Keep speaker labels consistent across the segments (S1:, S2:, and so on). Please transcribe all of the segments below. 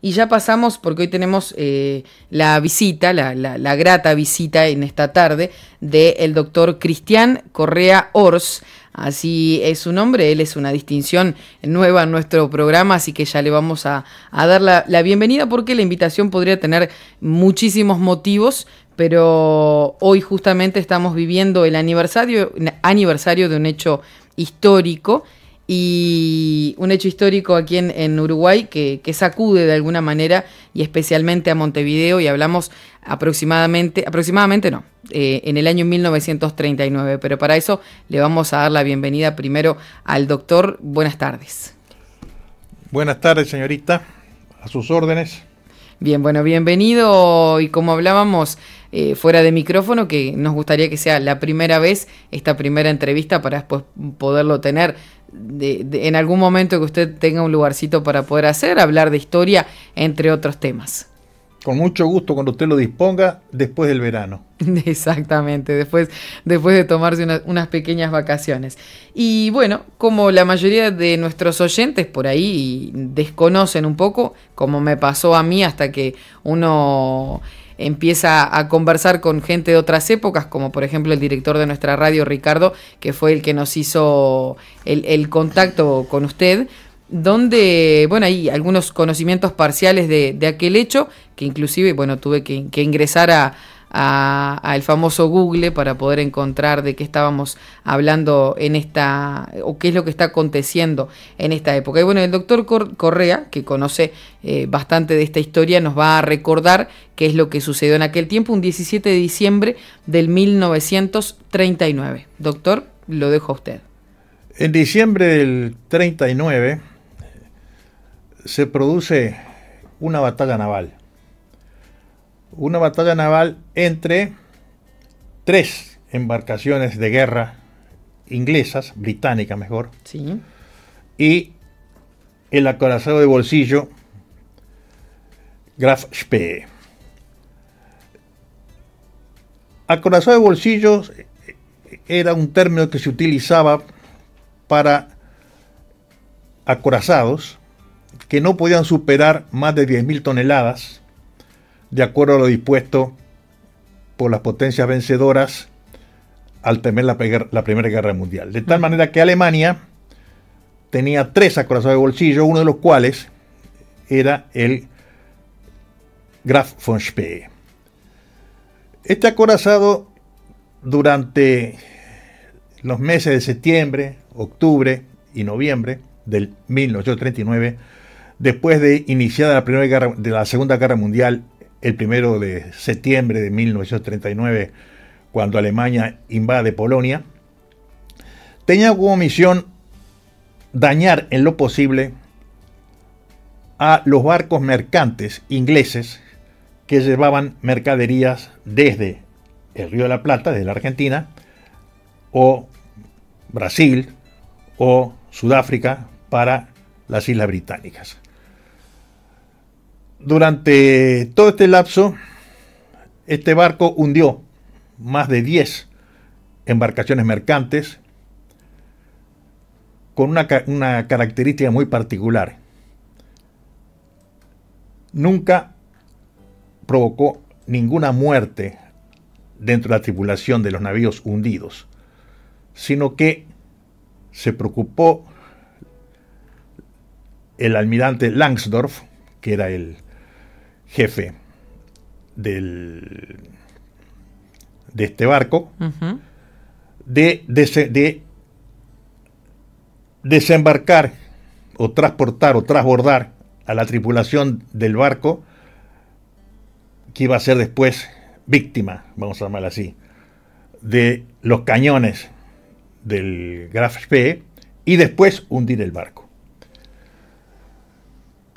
S1: Y ya pasamos, porque hoy tenemos la visita, la grata visita en esta tarde del doctor Cristian Correa Ors. Así es su nombre, él es una distinción nueva en nuestro programa, así que ya le vamos a dar la bienvenida porque la invitación podría tener muchísimos motivos, pero hoy justamente estamos viviendo el aniversario de un hecho histórico. Y un hecho histórico aquí en Uruguay que sacude de alguna manera y especialmente a Montevideo, y hablamos aproximadamente no, en el año 1939, pero para eso le vamos a dar la bienvenida primero al doctor. Buenas tardes.
S2: Buenas tardes, señorita, a sus órdenes.
S1: Bien, bueno, bienvenido, y como hablábamos fuera de micrófono, que nos gustaría que sea la primera vez, esta primera entrevista, para después poderlo tener en algún momento que usted tenga un lugarcito para poder hablar de historia, entre otros temas.
S2: Con mucho gusto, cuando usted lo disponga, después del verano.
S1: Exactamente, después de tomarse unas pequeñas vacaciones. Y bueno, como la mayoría de nuestros oyentes por ahí desconocen un poco, como me pasó a mí, hasta que uno empieza a conversar con gente de otras épocas, como por ejemplo el director de nuestra radio, Ricardo, que fue el que nos hizo el contacto con usted, donde, bueno, hay algunos conocimientos parciales de aquel hecho, que inclusive, bueno, tuve que ingresar al famoso Google para poder encontrar de qué estábamos hablando en esta, o qué es lo que está aconteciendo en esta época. Y bueno, el doctor Correa, que conoce bastante de esta historia, nos va a recordar qué es lo que sucedió en aquel tiempo, un 17 de diciembre del 1939. Doctor, lo dejo a usted.
S2: En diciembre del 39 se produce una batalla naval. Una batalla naval entre 3 embarcaciones de guerra inglesas, británicas mejor,
S1: Sí.
S2: y el acorazado de bolsillo Graf Spee. Acorazado de bolsillo era un término que se utilizaba para acorazados que no podían superar más de 10.000 toneladas, de acuerdo a lo dispuesto por las potencias vencedoras al temer la Primera Guerra Mundial. De tal manera que Alemania tenía 3 acorazados de bolsillo, uno de los cuales era el Graf von Spee. Este acorazado, durante los meses de septiembre, octubre y noviembre del 1939, después de iniciada la Segunda Guerra Mundial, el 1 de septiembre de 1939, cuando Alemania invade Polonia, tenía como misión dañar en lo posible a los barcos mercantes ingleses que llevaban mercaderías desde el Río de la Plata, desde la Argentina, o Brasil, o Sudáfrica, para las Islas Británicas. Durante todo este lapso, este barco hundió más de 10 embarcaciones mercantes con una característica muy particular. Nunca provocó ninguna muerte dentro de la tripulación de los navíos hundidos, sino que se preocupó el almirante Langsdorff, que era el jefe de este barco, de desembarcar o transportar o transbordar a la tripulación del barco, que iba a ser después víctima, vamos a llamarla así, de los cañones del Graf Spee, y después hundir el barco.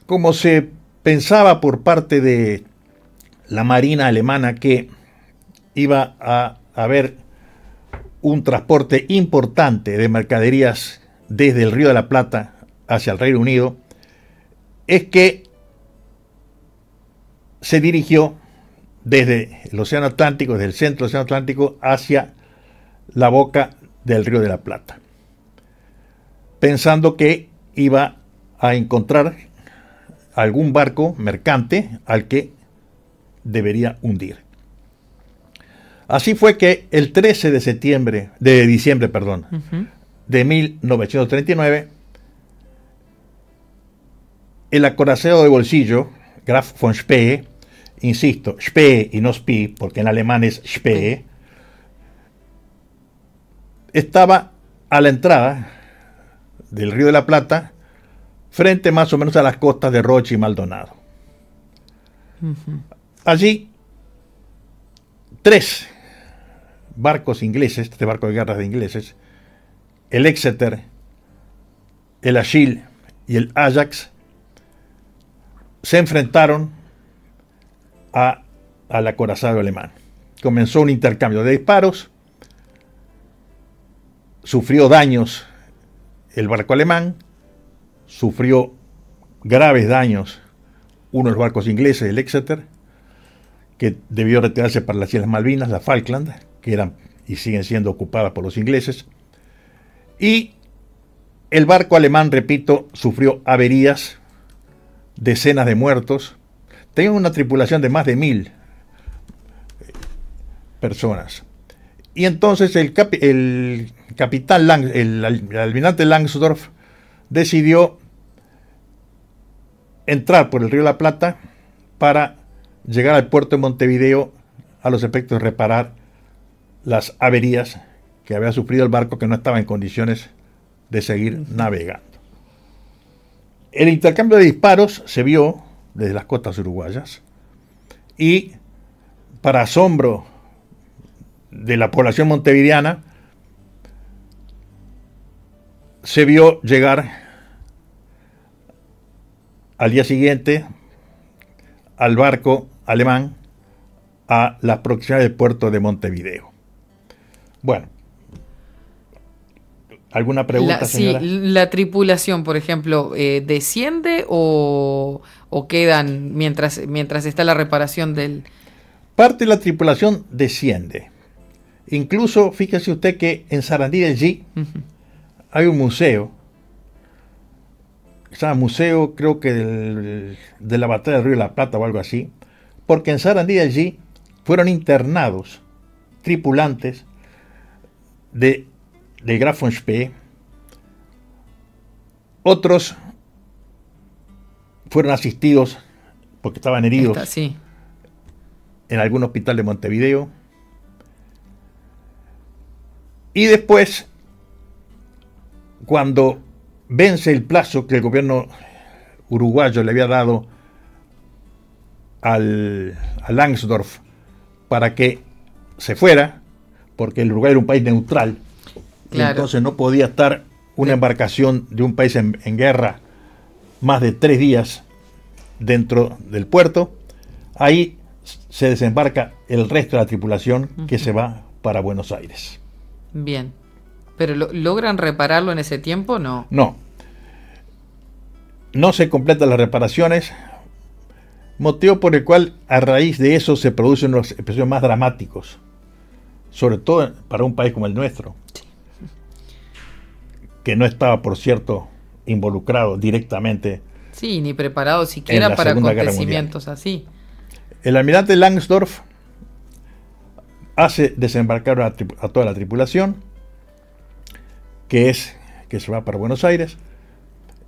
S2: Como se pensaba por parte de la Marina alemana que iba a haber un transporte importante de mercaderías desde el Río de la Plata hacia el Reino Unido, es que se dirigió desde el Océano Atlántico, desde el centro del Océano Atlántico, hacia la boca del Río de la Plata, pensando que iba a encontrar algún barco mercante al que debería hundir. Así fue que el 13 de diciembre, de 1939, el acorazado de bolsillo Graf von Spee, insisto, Spee y no Spee, porque en alemán es Spee, estaba a la entrada del Río de la Plata, frente más o menos a las costas de Roche y Maldonado. Allí, 3 barcos ingleses, 3 barcos de guerra de ingleses, el Exeter, el Achille y el Ajax, se enfrentaron al acorazado alemán. Comenzó un intercambio de disparos, sufrió daños el barco alemán, sufrió graves daños uno de los barcos ingleses, el Exeter, que debió retirarse para las Islas Malvinas, las Falkland, que eran y siguen siendo ocupadas por los ingleses, y el barco alemán, repito, sufrió averías, decenas de muertos, tenía una tripulación de más de 1000 personas. Y entonces el capitán el almirante Langsdorff decidió entrar por el Río de la Plata para llegar al puerto de Montevideo a los efectos de reparar las averías que había sufrido el barco, que no estaba en condiciones de seguir navegando. El intercambio de disparos se vio desde las costas uruguayas y, para asombro de la población montevideana, se vio llegar al día siguiente al barco alemán a las proximidades del puerto de Montevideo. Bueno, ¿alguna pregunta, señora?
S1: Sí, la tripulación, por ejemplo, ¿desciende o quedan mientras está la reparación del...?
S2: Parte de la tripulación desciende. Incluso, fíjese usted que en Sarandí del G hay un museo, se llama Museo, creo que de la Batalla del Río de la Plata o algo así, porque en Sarandí del G fueron internados tripulantes del Graf von Spee. Otros fueron asistidos porque estaban heridos en algún hospital de Montevideo. Y después, cuando vence el plazo que el gobierno uruguayo le había dado a Langsdorff para que se fuera, porque el Uruguay era un país neutral, y entonces no podía estar una embarcación de un país en guerra más de 3 días dentro del puerto, ahí se desembarca el resto de la tripulación que se va para Buenos Aires.
S1: Bien. ¿Pero logran repararlo en ese tiempo o no?
S2: No. No se completan las reparaciones, motivo por el cual a raíz de eso se producen los episodios más dramáticos, sobre todo para un país como el nuestro, que no estaba, por cierto, involucrado directamente.
S1: Sí, ni preparado siquiera para acontecimientos así.
S2: El almirante Langsdorff hace desembarcar a toda la tripulación, que se va para Buenos Aires,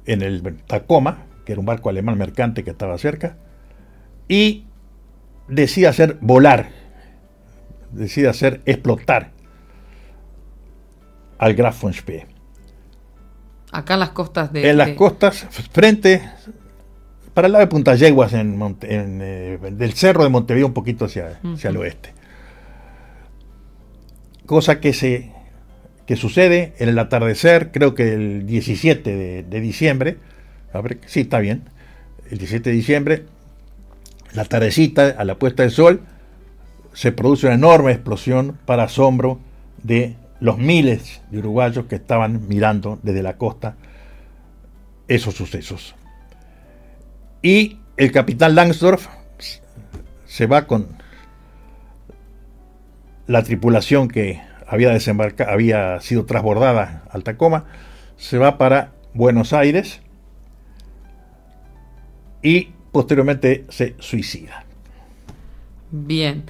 S2: en el Tacoma, que era un barco alemán mercante que estaba cerca, y decide hacer explotar al Graf von Spee.
S1: Acá en las costas
S2: las costas, para el lado de Punta Yeguas, del cerro de Montevideo, un poquito hacia el oeste. Cosa que sucede en el atardecer, creo que el 17 de diciembre, sí, está bien, el 17 de diciembre, la tardecita, a la puesta del sol, se produce una enorme explosión para asombro de los miles de uruguayos que estaban mirando desde la costa esos sucesos. Y el capitán Langsdorff se va con la tripulación que había sido transbordada al Tacoma, se va para Buenos Aires y posteriormente se suicida.
S1: Bien.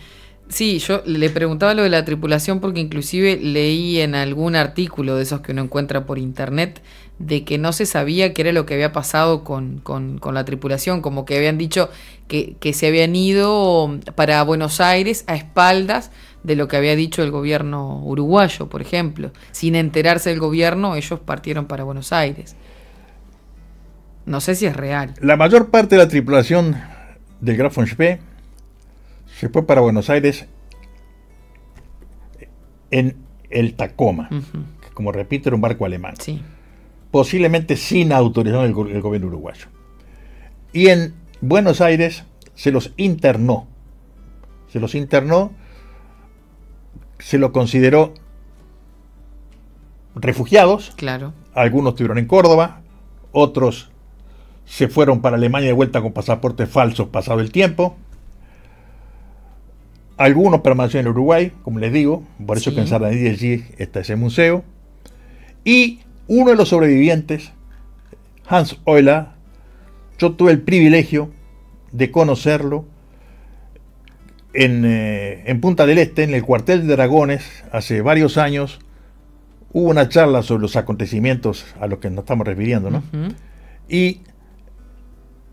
S1: Sí, yo le preguntaba lo de la tripulación porque inclusive leí en algún artículo de esos que uno encuentra por internet de que no se sabía qué era lo que había pasado con la tripulación, como que habían dicho que se habían ido para Buenos Aires a espaldas de lo que había dicho el gobierno uruguayo, por ejemplo. Sin enterarse del gobierno, ellos partieron para Buenos Aires. No sé si es real.
S2: La mayor parte de la tripulación del Graf von Spee se fue para Buenos Aires en el Tacoma, que, como repito, era un barco alemán.
S1: Sí.
S2: Posiblemente sin autorización del gobierno uruguayo. Y en Buenos Aires se los internó. Se los consideró refugiados.
S1: Claro.
S2: Algunos estuvieron en Córdoba, otros se fueron para Alemania de vuelta con pasaportes falsos pasado el tiempo. Algunos permanecieron en Uruguay, como les digo, por eso que en Sarandí allí está ese museo. Y uno de los sobrevivientes, Hans Euler, yo tuve el privilegio de conocerlo en Punta del Este, en el cuartel de dragones, hace varios años. Hubo una charla sobre los acontecimientos a los que nos estamos refiriendo, ¿no? Y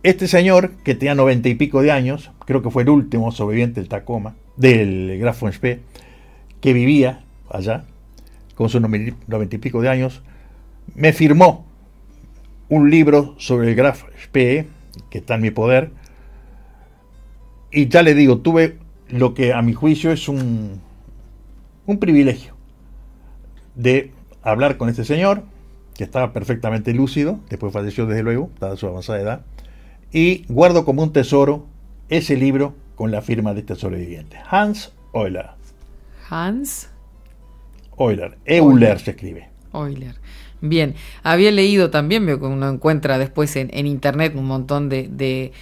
S2: este señor, que tenía 90 y pico de años, creo que fue el último sobreviviente del Tacoma, del Graf von Spee, que vivía allá, con sus 90 y pico de años, me firmó un libro sobre el Graf Spee, que está en mi poder, y ya le digo, tuve lo que a mi juicio es un privilegio de hablar con este señor, que estaba perfectamente lúcido, después falleció desde luego, dada su avanzada edad, y guardo como un tesoro ese libro con la firma de este sobreviviente, Hans Euler.
S1: Hans
S2: Euler, Euler se escribe.
S1: Euler. Bien, había leído también, veo que uno encuentra después en internet un montón de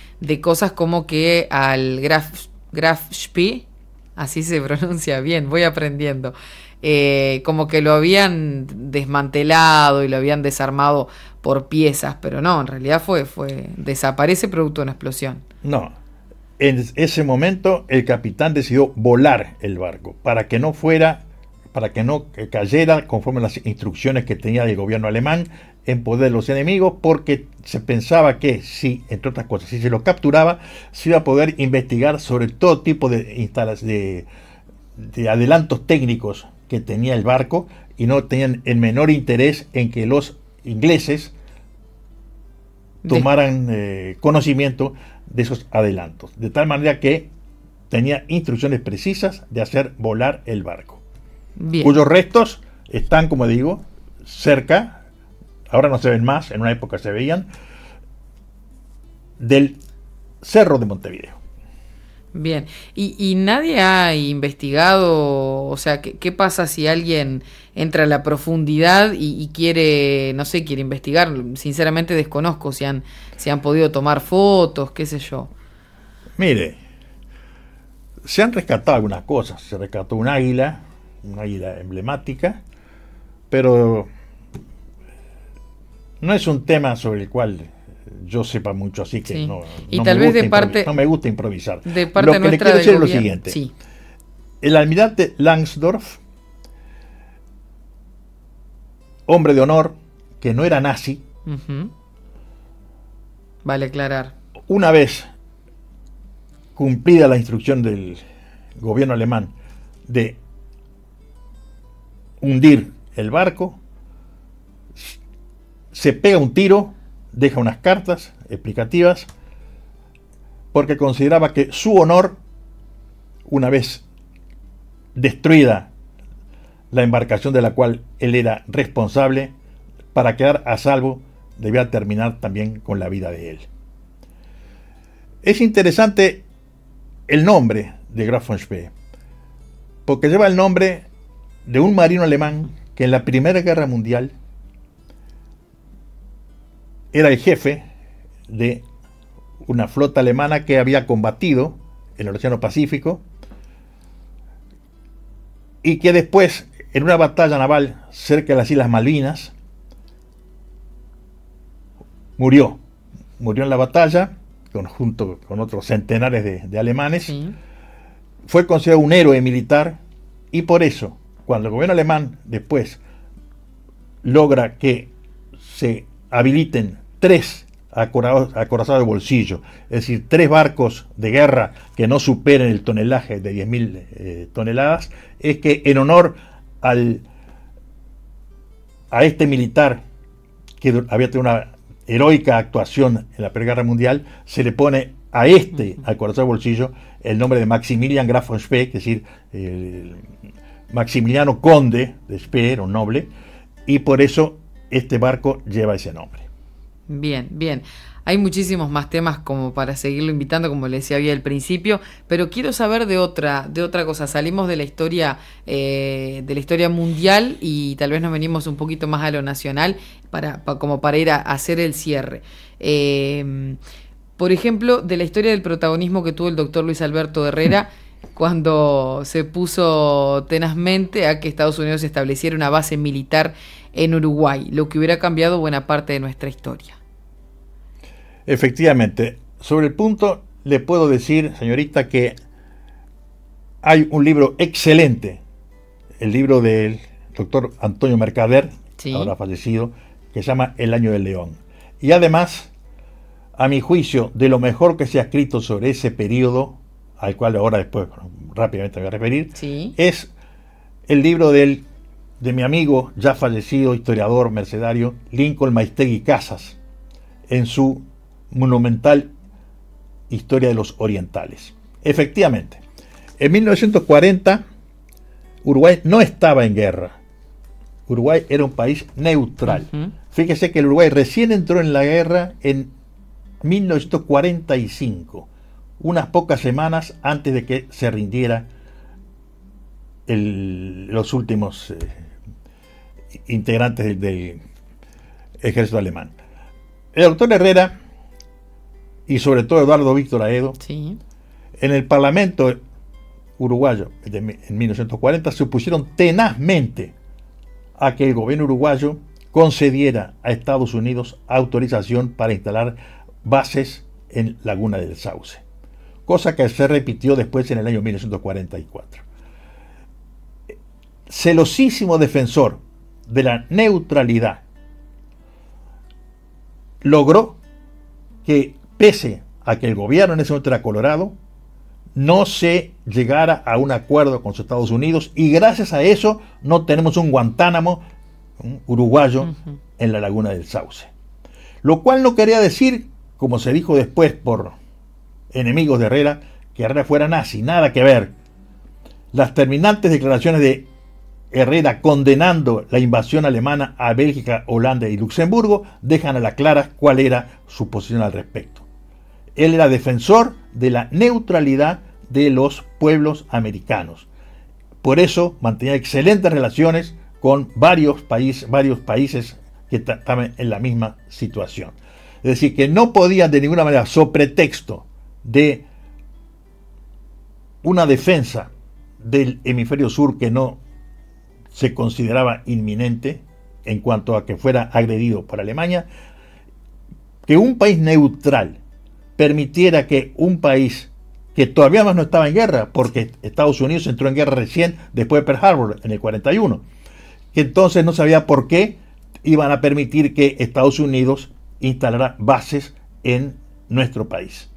S1: cosas como que al Graf Spee, así se pronuncia bien, voy aprendiendo, como que lo habían desmantelado y lo habían desarmado por piezas, pero no, en realidad desaparece producto de una explosión.
S2: No, en ese momento el capitán decidió volar el barco para que no cayera conforme las instrucciones que tenía del gobierno alemán en poder de los enemigos, porque se pensaba que si, entre otras cosas, si se lo capturaba, se iba a poder investigar sobre todo tipo de adelantos técnicos que tenía el barco, y no tenían el menor interés en que los ingleses tomaran conocimiento de esos adelantos, de tal manera que tenía instrucciones precisas de hacer volar el barco. Bien. Cuyos restos están, como digo, cerca, ahora no se ven más, en una época se veían, del Cerro de Montevideo.
S1: Bien, y nadie ha investigado, o sea, ¿qué pasa si alguien entra a la profundidad y quiere, no sé, quiere investigar? Sinceramente desconozco si han podido tomar fotos, qué sé yo.
S2: Mire, se han rescatado algunas cosas. Se rescató un águila emblemática, pero no es un tema sobre el cual yo sepa mucho, así que no me gusta improvisar.
S1: De parte
S2: lo que le quiero decir es lo siguiente. Sí. El almirante Langsdorff, hombre de honor, que no era nazi,
S1: vale aclarar,
S2: una vez cumplida la instrucción del gobierno alemán de hundir el barco, se pega un tiro, deja unas cartas explicativas, porque consideraba que su honor, una vez destruida la embarcación de la cual él era responsable, para quedar a salvo debía terminar también con la vida de él. Es interesante el nombre de Graf von Spee, porque lleva el nombre de un marino alemán que en la Primera Guerra Mundial era el jefe de una flota alemana que había combatido en el Océano Pacífico y que después, en una batalla naval cerca de las Islas Malvinas, murió en la batalla junto con otros centenares de alemanes,
S1: Sí.
S2: fue considerado un héroe militar, y por eso, cuando el gobierno alemán después logra que se habiliten 3 acorazados de bolsillo, es decir, 3 barcos de guerra que no superen el tonelaje de 10.000 toneladas, es que en honor a este militar que había tenido una heroica actuación en la Primera Guerra Mundial, se le pone a este acorazado de bolsillo el nombre de Maximilian Graf von Spee, es decir, Maximiliano Conde de Spee, era un noble, y por eso este barco lleva ese nombre.
S1: Bien, bien. Hay muchísimos más temas como para seguirlo invitando, como le decía había al principio, pero quiero saber de otra cosa. Salimos de la historia mundial y tal vez nos venimos un poquito más a lo nacional como para ir a hacer el cierre. Por ejemplo, de la historia del protagonismo que tuvo el doctor Luis Alberto Herrera cuando se puso tenazmente a que Estados Unidos estableciera una base militar en Uruguay, lo que hubiera cambiado buena parte de nuestra historia.
S2: Efectivamente, sobre el punto le puedo decir, señorita, que hay un libro excelente, el libro del doctor Antonio Mercader,
S1: Sí.
S2: ahora fallecido, que se llama El Año del León. Y además, a mi juicio, de lo mejor que se ha escrito sobre ese periodo, al cual ahora después rápidamente me voy a referir,
S1: Sí.
S2: es el libro de mi amigo, ya fallecido, historiador, mercedario, Lincoln Maistegui Casas, en su monumental Historia de los Orientales. Efectivamente, en 1940 Uruguay no estaba en guerra. Uruguay era un país neutral. Fíjese que el Uruguay recién entró en la guerra en 1945, unas pocas semanas antes de que se rindiera los últimos integrantes del ejército alemán. El doctor Herrera y sobre todo Eduardo Víctor Aedo,
S1: Sí.
S2: en el Parlamento uruguayo en 1940 se opusieron tenazmente a que el gobierno uruguayo concediera a Estados Unidos autorización para instalar bases en Laguna del Sauce, cosa que se repitió después en el año 1944. Celosísimo defensor de la neutralidad, logró que, pese a que el gobierno en ese momento era Colorado, no se llegara a un acuerdo con los Estados Unidos, y gracias a eso no tenemos un Guantánamo uruguayo en la Laguna del Sauce. Lo cual no quería decir, como se dijo después por enemigos de Herrera, que Herrera fuera nazi, nada que ver. Las terminantes declaraciones de Herrera condenando la invasión alemana a Bélgica, Holanda y Luxemburgo dejan a la clara cuál era su posición al respecto. Él era defensor de la neutralidad de los pueblos americanos. Por eso mantenía excelentes relaciones con varios países que estaban en la misma situación. Es decir, que no podían de ninguna manera, sobre pretexto de una defensa del hemisferio sur que no se consideraba inminente en cuanto a que fuera agredido por Alemania, que un país neutral permitiera que un país que todavía más no estaba en guerra, porque Estados Unidos entró en guerra recién después de Pearl Harbor en el 41, que entonces no sabía por qué iban a permitir que Estados Unidos instalara bases en nuestro país.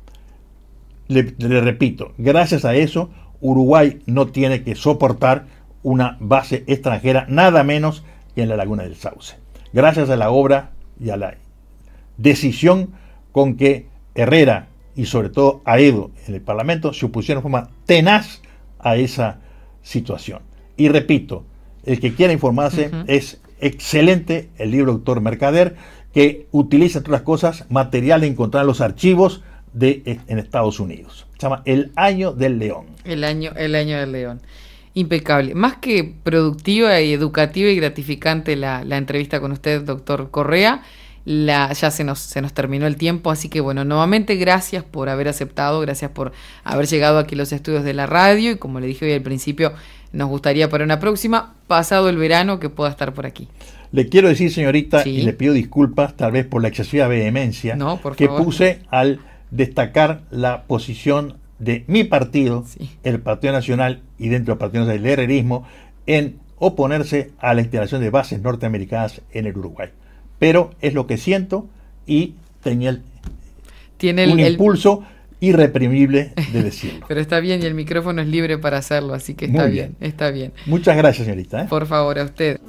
S2: Le repito, gracias a eso Uruguay no tiene que soportar una base extranjera, nada menos que en la Laguna del Sauce. Gracias a la obra y a la decisión con que Herrera y sobre todo Aedo en el Parlamento se opusieron de forma tenaz a esa situación. Y repito, el que quiera informarse, es excelente el libro Doctor Mercader, que utiliza, entre otras cosas, material encontrado en los archivos en Estados Unidos. Se llama El Año del León.
S1: El año del León. Impecable. Más que productiva y educativa y gratificante la entrevista con usted, doctor Correa. Ya se nos terminó el tiempo, así que bueno, nuevamente gracias por haber aceptado, gracias por haber llegado aquí a los estudios de la radio, y como le dije hoy al principio, nos gustaría para una próxima, pasado el verano, que pueda estar por aquí.
S2: Le quiero decir, señorita,
S1: Sí.
S2: y le pido disculpas tal vez por la excesiva vehemencia
S1: No, por
S2: que
S1: favor.
S2: puse al destacar la posición de mi partido,
S1: Sí.
S2: el Partido Nacional, y dentro del Partido Nacional el herrerismo, en oponerse a la instalación de bases norteamericanas en el Uruguay. Pero es lo que siento y tenía
S1: Tiene
S2: un impulso irreprimible de decirlo.
S1: Pero está bien y el micrófono es libre para hacerlo, así que está
S2: Muy
S1: bien, está bien.
S2: Muchas gracias, señorita.
S1: Por favor, a usted.